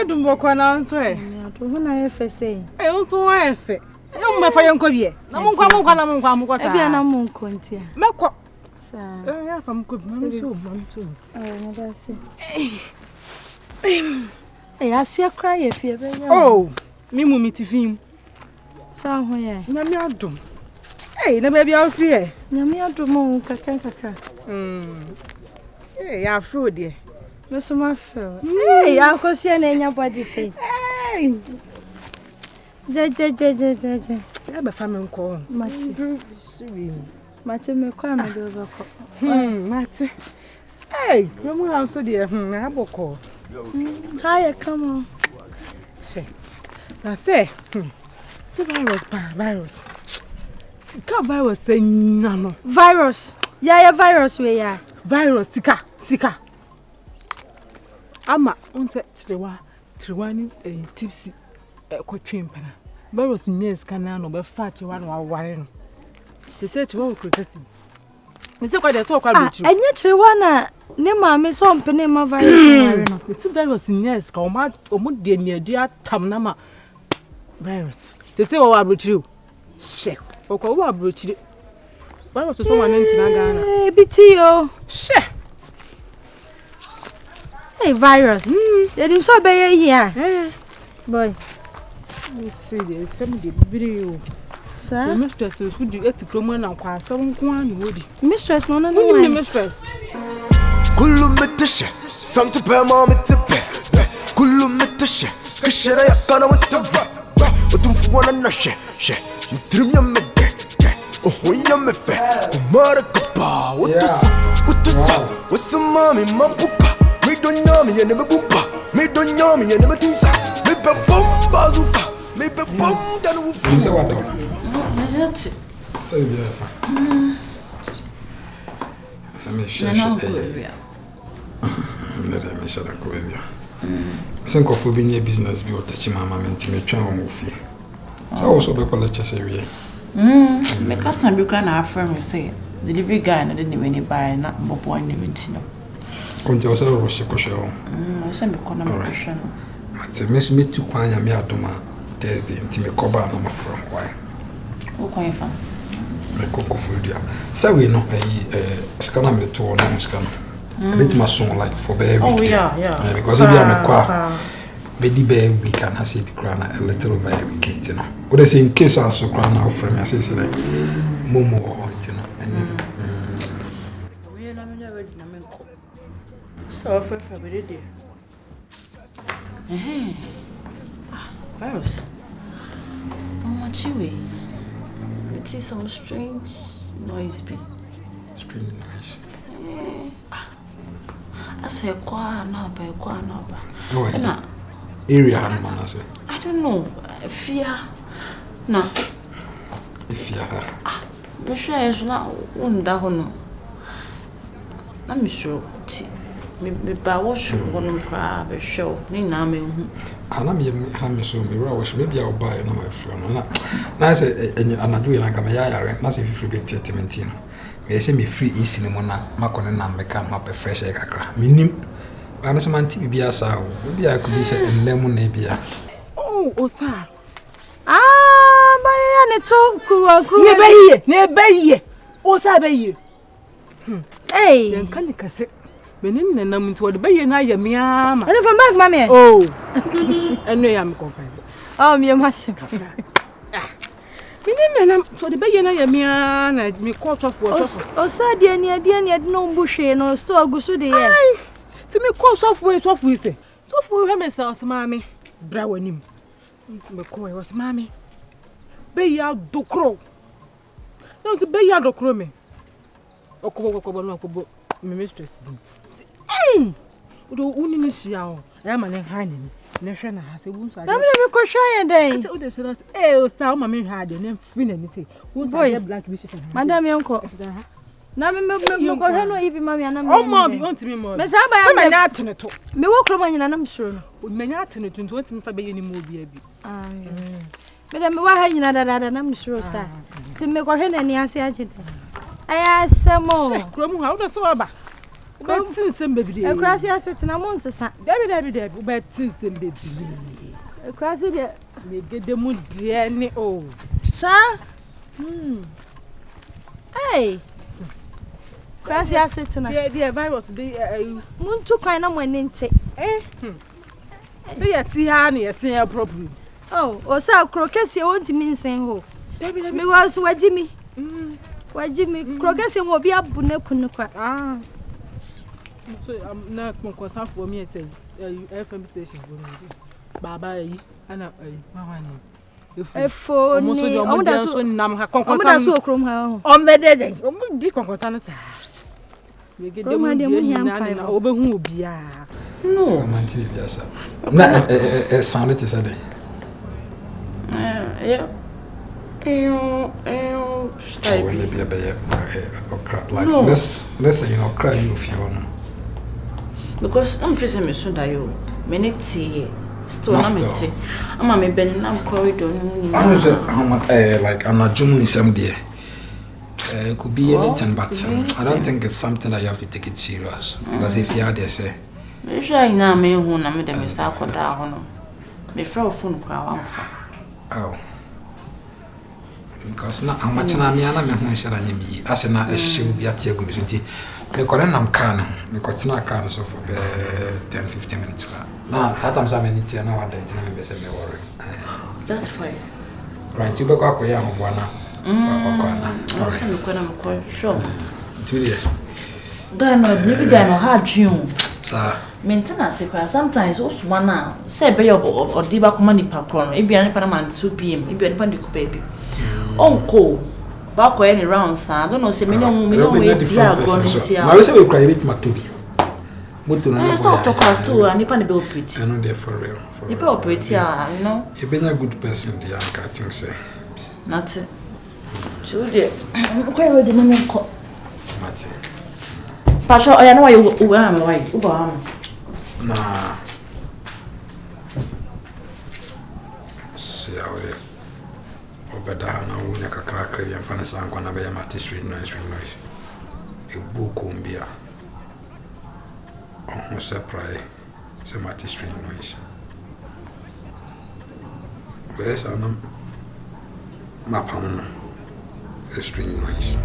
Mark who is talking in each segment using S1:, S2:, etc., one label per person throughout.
S1: adum boko na nso e.
S2: To hu na ye fe sei.
S1: E nso wa e fe. Yo me fa yenko bie. Na mo nkwa ta.
S2: E bia na mo nko ntia.
S1: Mekọ.
S2: Sa.
S1: Ya fa mko bi. Nso.
S2: Na da se. Asia cry ye fie be ya.
S1: Oh, mi mu mi tifim.
S2: Sa ho ye.
S1: Na mi adum. Na baby afie.
S2: Na mi adum o kakra.
S1: Ya afro de.
S2: Me so ma fe. Akosia na nya body say. Je.
S1: Ya be fa me nko.
S2: Mati me kwa me do be ko.
S1: Mati. We mu ha so de na aboko.
S2: Hi, come on.
S1: Say. Na say. See virus. Sika virus say no.
S2: Virus. Yeah, virus we ya.
S1: Virus sika. Ama onse trewa ni tipsy ko twempana. Virus nyes kana no be fa trewa no aware no. Se trewa wo krokasi. Me se kwa de so kwa do trewa.
S2: Enye trewa na ne maame so mpene ma virus ware no.
S1: Se virus nyes ka omo de ni adi atam na ma virus. Se wo abrochiri. She. Okwa wo abrochiri. Virus so wan ntina Ghana.
S2: Biti yo.
S1: She.
S2: Hey virus. You so be here. Boy.
S1: You see the some the video.
S2: Sir.
S1: Mistress who do it promo na kwa asem ko an wodi.
S2: Mistress no.
S1: Ni mistress.
S3: Kullu metashe. Santu pe ma metipe. Kullu metashe. Kashara ya kana metipe. Otumfu wana na she. Trimya mede. Ohoya mefe. Kumara kapa. What's the mommy mapuka? Me don't know me and me bumpa. Me don't know me and me tinsa. Me pe bomba zuka. Me pe bomba no fu.
S4: Say what does? Say be fine. Me share. Let me share that go with you. Think of being a business be touch mama menti me twa o fie. So also be collect say we.
S5: Me customer be can our friend say delivery guy no dey any buy na bobo any menti no.
S4: Konti wasa wo shekoshe o.
S5: Se me kono me hwe no.
S4: Mate me tu kwanya me adoma Thursday nti me koba no ma from why.
S5: Wo kwan fa.
S4: Me koko fudia. Say we no scanner me to no scanner. Bit my song like for baby.
S5: Oh yeah.
S4: Because if you am kwa bedi be we can have be crana a little baby kit no. What they say in case I so crana of from say like momo or no.
S5: We na me ready na me ko. So for be there. Virus. Mama Chiwe. It is some strange noise be.
S4: Strange noise.
S5: I say kwa na ba.
S4: Oh, na area han man say.
S5: I don't know. Fear. Na.
S4: Fear.
S5: Me sure so na unda ho no. Na me sure ti. Me ba wo sure ho no kra be hwe ni na me hu.
S4: Ana me ha me so me ra wo maybe I buy na my friend na say anadu ye na ka me yare na say free be treatment no. Me say me free easy ni mo na makone na me kan ma pe fresh e kakra. Minim ana so man ti bibia sa o. Bibia ko bi say enlem na bia.
S1: Oh, osa.
S2: Ba ya ne to kuwa.
S1: Ne be ye. Osa be ye.
S2: Hey.
S1: Yan kan kase. Benin na nam nti wode be ye na ya mia ma.
S2: Any from back mama.
S1: Oh. Eno ya me compare.
S2: Oh, me masim.
S1: Benin na nam so de be ye na ya mia na me court of what.
S2: Osa de ni no mbuhwe no so agusu de ye.
S1: Ti me court of we say. So for we me say osmami bra wanim. Me ko e osmami. Be ya dokro. No se be ya dokro me. Okobo no okobo me mistress din. Udo uni ni hia o. Ya ma ne ha ni. Ne hwe na ha se wun so ade.
S2: Na me ko hwa ye den.
S1: Ate ude so o sa o ma me hwa ade ne free na ni say. Wun so ade black bi hye.
S2: Madam yenko. Na me ko hwa no ibi mami ana me.
S1: O ma bi ontimi mo.
S2: Me sa ba ya.
S1: Me nya atene to.
S2: Me wo kroma nyina na msuro no.
S1: Me nya atene to ontimi fa be ye ni mo bi abi.
S2: Me da me wa ha nyina dada na msuro sa. Ti me ko hwe na ni ase agide. Aya semo.
S1: Kromu ha ude so ba. Betin sem bebi.
S2: E krasi asetena mo nsesa.
S1: Debi. Betin sem bebi.
S2: E krasi de
S1: me gede mu de ni o.
S2: Sa? Hey. Krasi asetena.
S1: The virus dey
S2: Muntu kwan na mo nente.
S1: Say ya ti ha na yesen ya properly.
S2: Oh, o sa krokesi wonti mi nsen ho.
S1: Debi.
S2: Me was wajimi. Wajimi krokesi wo bi abu ne kunu kwa.
S1: So I'm na konkosan for me say FM station for me. Baba yi ana mama ni.
S2: Efo ni
S1: omuda so nam ha konkosan.
S2: Omuda so okrom ha.
S1: Omedede. Omudi konkosan sa. Me gede mu
S2: na
S1: obehu obia.
S4: No, man TV biasa. Na sound it is a day. So will it be a crap like let's say cry you if you want.
S5: Because I'm facing me soon that you minute still not I'm a been I'm corridor.
S4: I was like I'm not doing some day. It could be anything, but I don't think it's something that you have to take it serious. Because if you are there, say,
S5: I'm sure now me who na me dem start ko da hono. Me frɛ phone kwa wan fa.
S4: Oh. Because na amacha na me ana me ho nhara nya mi. Ase na ehyew bi ate agumi so nti me kore nam car no. Me kotena car so for 10-15 minutes. Na sometimes I need to na wa dent na me be say me worry.
S5: That's fine.
S4: Right, you be kwa koya ho boana.
S5: I was me kwana me ko sure.
S4: Tulia.
S5: Gano maybe gano hard dream.
S4: Sir.
S5: Maintenance sometimes also one now. Say be or diba kuma ni pakron. E bia ni pa na man 2 p.m. E bia ni pa ndi ko baby. Onko. Ba ko any rounds I don't know say me no we dia go ntia.
S4: Na we say we cry bit matobi. Moto na.
S5: I start talk us too and nipa na be operate.
S4: I know there for real.
S5: You be operate here, you know.
S4: You be a good person there, I think say.
S5: Nothing. So there. Quite ready na me ko.
S4: Mate.
S5: Pacho oya na why you am why? Uba am.
S4: Nah. See how there. Obeda na wo nya kakra kra bi amfa na sanko na be ya mate street noise. E buku mbia. Oh, surprise. Se mate street noise. Where's anam mapam the string noise.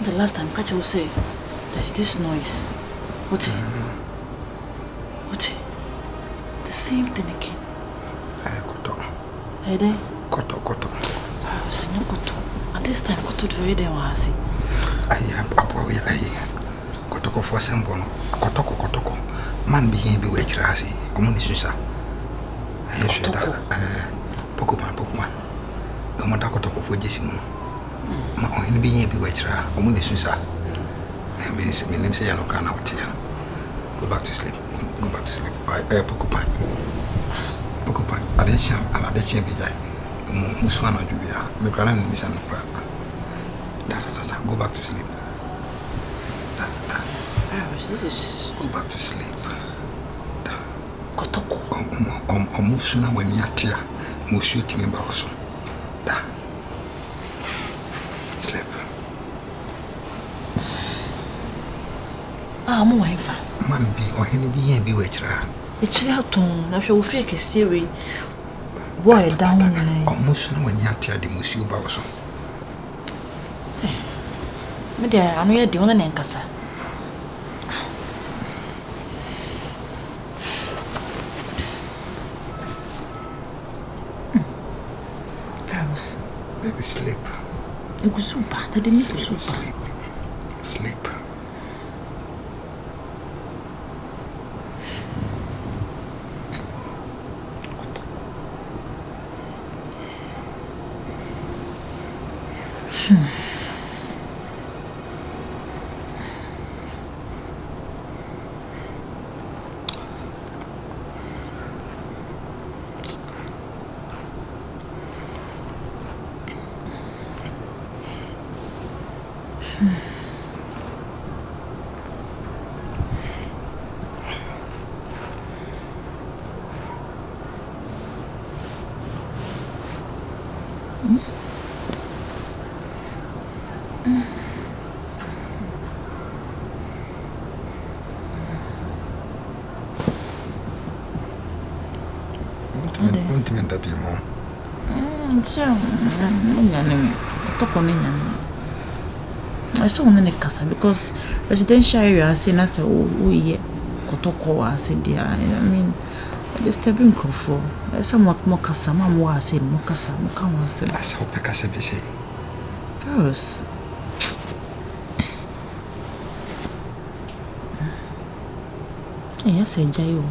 S5: The last time Kacha will say there's this noise. What? The same thing again.
S4: Koto.
S5: Hey there?
S4: Koto.
S5: I was saying Koto. And this time Koto do it there was it.
S4: Koto for simple. Koto. Man being be wait rasi. Omuni susa. I should Pokemon. No matter Koto for Jessimu. Ma on being be wait ra. Omuni susa. I mean, say you no can out here. Go back to sleep. Go back to sleep. Pokupai. Pokupai. Adecham bijai. Muswana jubia. Mekrana ni misana pra. Da. Go back to sleep. Da.
S5: This is...
S4: Go back to sleep. Da.
S5: Kotoko.
S4: Musuna when yatia. Musu timba also. Da. Sleep.
S5: Mo wife.
S4: Man be or him be and be waitra.
S5: It's out on. I shall fake a series. Boy down.
S4: Musuna when yatia the musu also.
S5: Maybe I know you're the only Nankasa.
S4: Baby, sleep.
S5: It was so bad. I didn't sleep.
S4: Sleep.
S5: I saw one in the casa because residential area I say that's yeah Kotoko I said there. I mean disturbing crofo. Somewhat more casa, more say more casa, more can say.
S4: That's how Pecasa be say.
S5: First. Yes, I jail.